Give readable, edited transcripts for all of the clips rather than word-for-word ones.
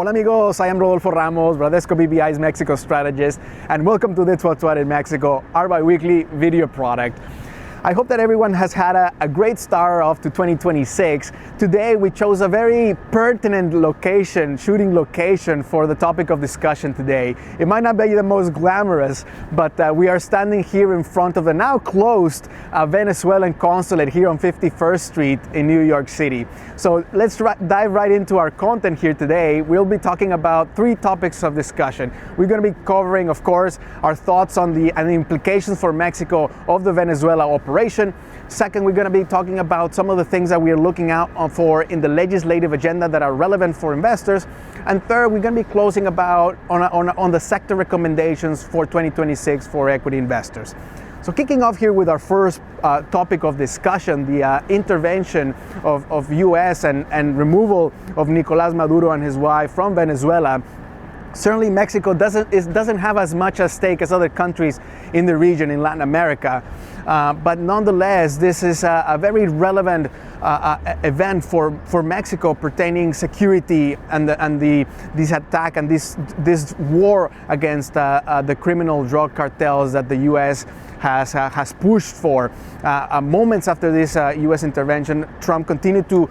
Hola amigos, I am Rodolfo Ramos, Bradesco BBI's Mexico strategist, and welcome to That's What's What in Mexico, our bi-weekly video product. I hope that everyone has had a great start off to 2026. Today we chose a very pertinent shooting location for the topic of discussion today. It might not be the most glamorous, but we are standing here in front of the now closed Venezuelan Consulate here on 51st Street in New York City. So let's dive right into our content here today. We'll be talking about three topics of discussion. We're going to be covering, of course, our thoughts on the implications for Mexico of the Venezuela operation. Second, we're going to be talking about some of the things that we are looking out for in the legislative agenda that are relevant for investors. And third, we're going to be closing about on the sector recommendations for 2026 for equity investors. So kicking off here with our first topic of discussion, the intervention of U.S. and removal of Nicolás Maduro and his wife from Venezuela. Certainly Mexico doesn't have as much at stake as other countries in the region in Latin America, but nonetheless this is a very relevant event for Mexico pertaining security and this attack and this war against the criminal drug cartels that the U.S. has pushed for. Moments after this U.S. intervention, Trump continued to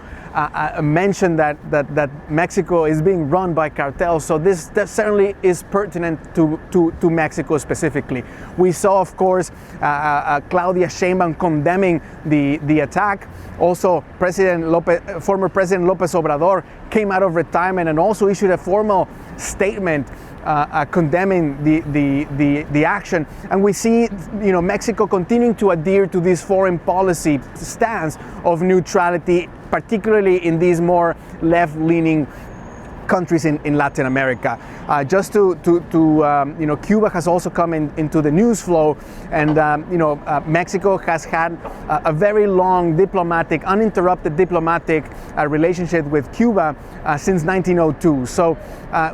mention that Mexico is being run by cartels. So that certainly is pertinent to Mexico specifically. We saw, of course, Claudia Sheinbaum condemning the attack. Also, former President López Obrador came out of retirement and also issued a formal statement condemning the action, and we see Mexico continuing to adhere to this foreign policy stance of neutrality, particularly in these more left-leaning countries in Latin America. Just Cuba has also come into the news flow, and Mexico has had a very long uninterrupted diplomatic relationship with Cuba since 1902. So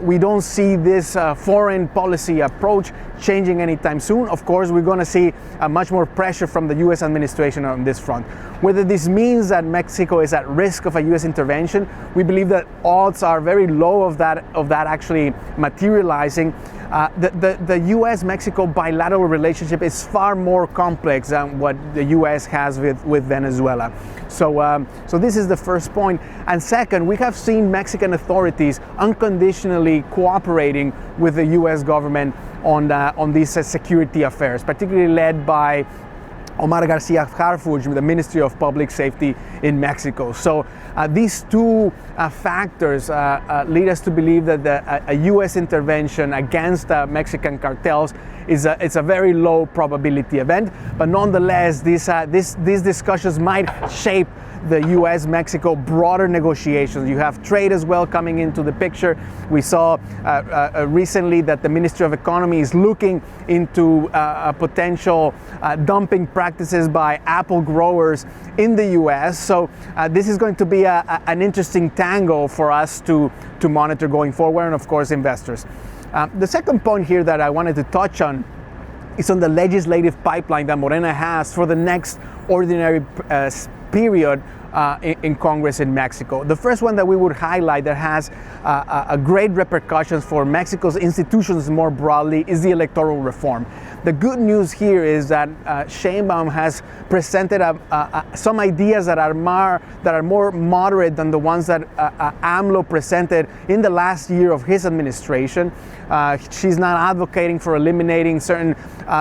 we don't see this foreign policy approach changing anytime soon. Of course, we're going to see much more pressure from the U.S. administration on this front. Whether this means that Mexico is at risk of a U.S. intervention, we believe that odds are very low of that actually materializing. The U.S.-Mexico bilateral relationship is far more complex than what the U.S. has with Venezuela. So this is the first point. And second, we have seen Mexican authorities unconditionally cooperating with the U.S. government on these security affairs, particularly led by Omar Garcia Harfuch with the Ministry of Public Safety in Mexico. So these two factors lead us to believe that a U.S. intervention against Mexican cartels is a very low probability event. But nonetheless, these discussions might shape the U.S.-Mexico broader negotiations. You have trade as well coming into the picture. We saw recently that the Ministry of Economy is looking into potential dumping practices by apple growers in the U.S. So this is going to be an interesting tango for us to monitor going forward, and of course investors. The second point here that I wanted to touch on is on the legislative pipeline that Morena has for the next ordinary period in Congress in Mexico. The first one that we would highlight that has a great repercussions for Mexico's institutions more broadly is the Electoral Reform. The good news here is that Sheinbaum has presented some ideas that are more moderate than the ones that AMLO presented in the last year of his administration. She's not advocating for eliminating certain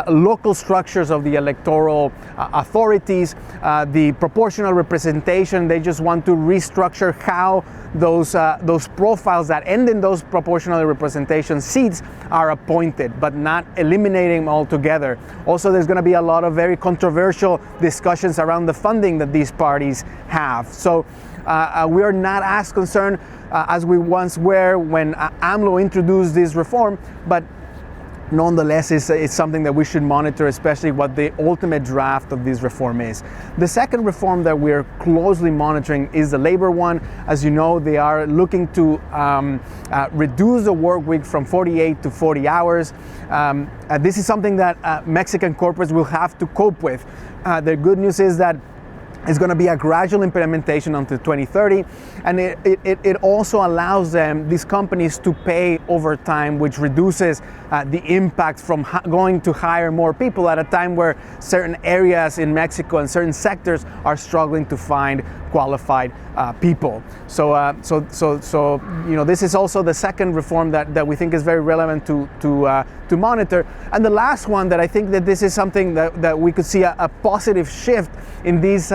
local structures of the electoral authorities, the proportional representation. They just want to restructure how those profiles that end in those proportional representation seats are appointed, but not eliminating them altogether. Also, there's going to be a lot of very controversial discussions around the funding that these parties have. So we are not as concerned as we once were when AMLO introduced this reform, but nonetheless, it's something that we should monitor, especially what the ultimate draft of this reform is. The second reform that we're closely monitoring is the labor one. As you know, they are looking to reduce the work week from 48 to 40 hours. This is something that Mexican corporates will have to cope with. The good news is that It's going to be a gradual implementation until 2030, and it also allows these companies to pay over time, which reduces the impact from going to hire more people at a time where certain areas in Mexico and certain sectors are struggling to find qualified people. So this is also the second reform that we think is very relevant to monitor. And the last one that I think that this is something that we could see a positive shift in this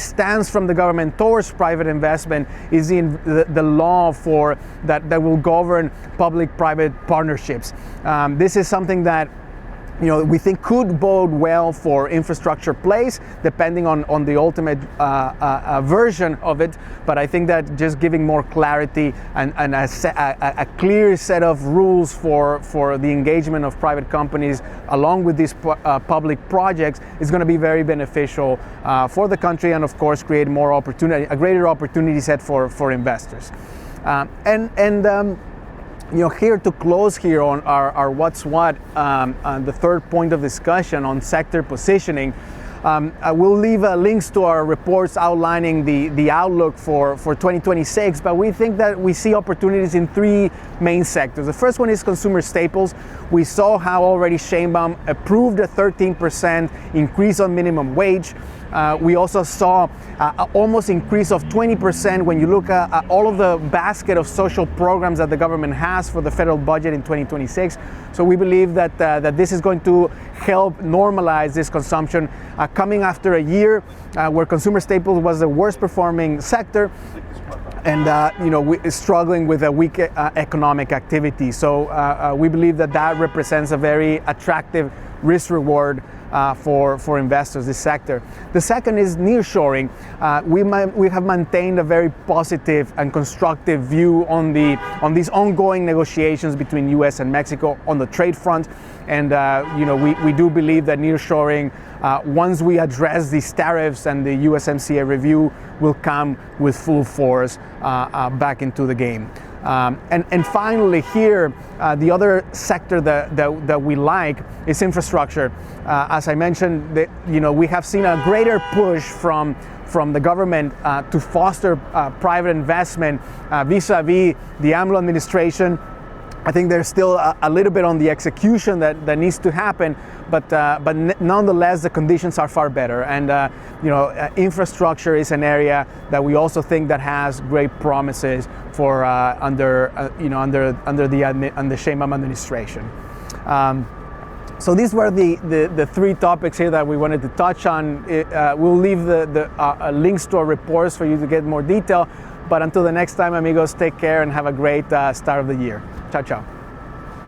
stance from the government towards private investment is in the law for that will govern public-private partnerships. This is something that we think could bode well for infrastructure plays, depending on the ultimate version of it. But I think that just giving more clarity and a clear set of rules for the engagement of private companies along with these public projects is going to be very beneficial for the country, and of course create more opportunity, a greater opportunity set for investors. Here to close here on our what's what, the third point of discussion on sector positioning, I will leave links to our reports outlining the outlook for 2026, but we think that we see opportunities in three main sectors. The first one is consumer staples. We saw how already Sheinbaum approved a 13% increase on minimum wage. We also saw almost increase of 20% when you look at all of the basket of social programs that the government has for the federal budget in 2026. So we believe that this is going to help normalize this consumption coming after a year where consumer staples was the worst performing sector, and we're struggling with a weak economic activity. So we believe that represents a very attractive risk reward for investors, this sector. The second is nearshoring. We have maintained a very positive and constructive view on these ongoing negotiations between U.S. and Mexico on the trade front, and we do believe that nearshoring, once we address these tariffs and the USMCA review, will come with full force back into the game. And finally here, the other sector that we like is infrastructure. As I mentioned, we have seen a greater push from the government to foster private investment vis-a-vis the AMLO administration. I think there's still a little bit on the execution that needs to happen, but nonetheless the conditions are far better. And infrastructure is an area that we also think that has great promises for under the Sheinbaum administration. So these were the three topics here that we wanted to touch on. We'll leave the links to our reports for you to get more detail. But until the next time, amigos, take care and have a great start of the year. Ciao, ciao.